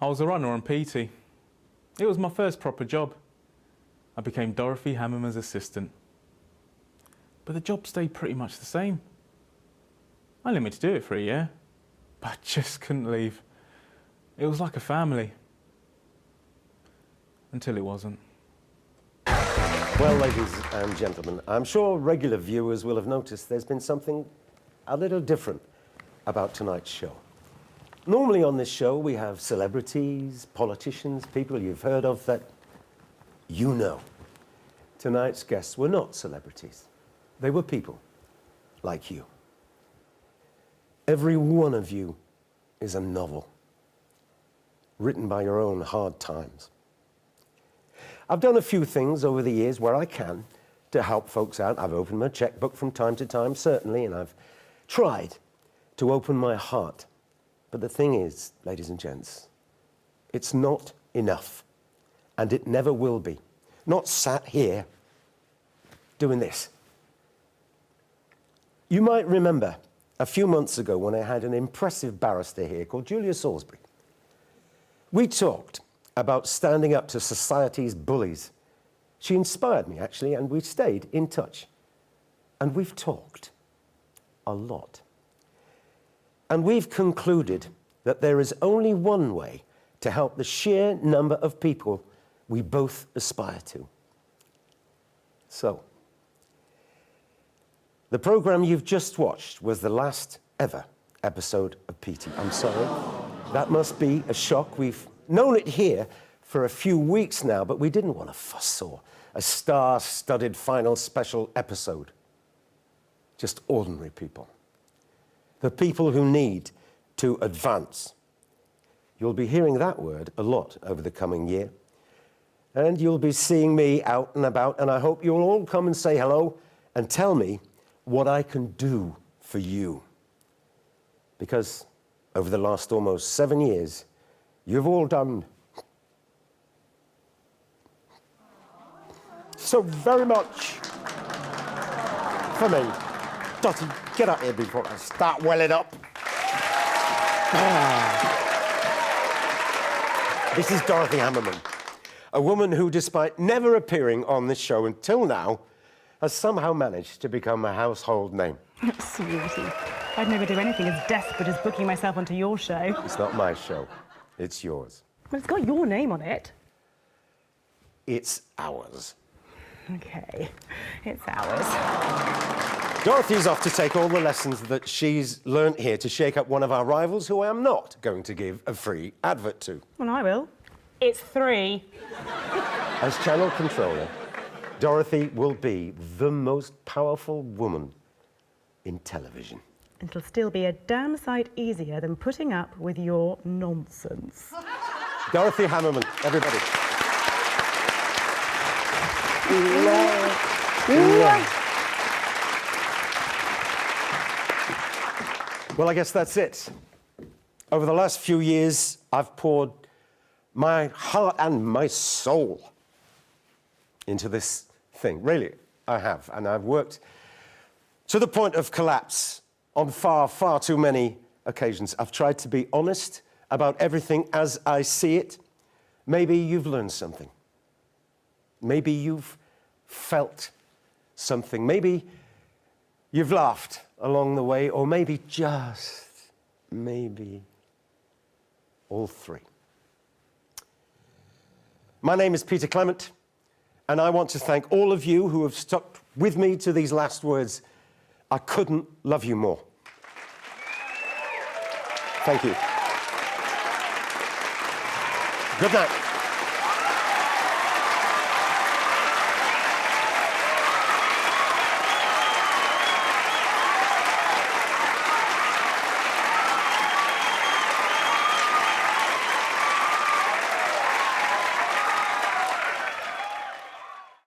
I was a runner on PT. It was my first proper job. I became Dorothy Hammerman's assistant. But the job stayed pretty much the same. I let me to do it for a year, but I just couldn't leave. It was like a family. Until it wasn't. Well, ladies and gentlemen, I'm sure regular viewers will have noticed there's been something a little different about tonight's show. Normally on this show we have celebrities, politicians, people you've heard of that you know. Tonight's guests were not celebrities. They were people like you. Every one of you is a novel written by your own hard times. I've done a few things over the years where I can to help folks out. I've opened my checkbook from time to time, certainly, and I've tried to open my heart. But the thing is, ladies and gents, it's not enough, and it never will be. Not sat here doing this. You might remember a few months ago when I had an impressive barrister here called Julia Salisbury. We talked about standing up to society's bullies. She inspired me, actually, and we've stayed in touch. And we've talked a lot. And we've concluded that there is only one way to help the sheer number of people we both aspire to. So, the programme you've just watched was the last ever episode of PT. I'm sorry, that must be a shock. We've known it here for a few weeks now, but we didn't want a fuss or a star-studded final special episode. Just ordinary people. The people who need to advance. You'll be hearing that word a lot over the coming year. And you'll be seeing me out and about, and I hope you'll all come and say hello and tell me what I can do for you. Because over the last almost 7 years, you've all done so very much for me. Dottie, get up here before I start welling up. This is Dorothy Hammerman, a woman who, despite never appearing on this show until now, has somehow managed to become a household name. Sweetie, I'd never do anything as desperate as booking myself onto your show. It's not my show. It's yours. Well, it's got your name on it. It's ours. OK, it's ours. Dorothy's off to take all the lessons that she's learnt here to shake up one of our rivals who I am not going to give a free advert to. Well, I will. It's 3. As channel controller, Dorothy will be the most powerful woman in television. It'll still be a damn sight easier than putting up with your nonsense. Dorothy Hammerman, everybody. Well, I guess that's it. Over the last few years, I've poured my heart and my soul into this thing. Really, I have. And I've worked to the point of collapse on far, far too many occasions. I've tried to be honest about everything as I see it. Maybe you've learned something. Maybe you've felt something. Maybe you've laughed along the way, or maybe just maybe all three. My name is Peter Clement, and I want to thank all of you who have stuck with me to these last words. I couldn't love you more. Thank you. Good night.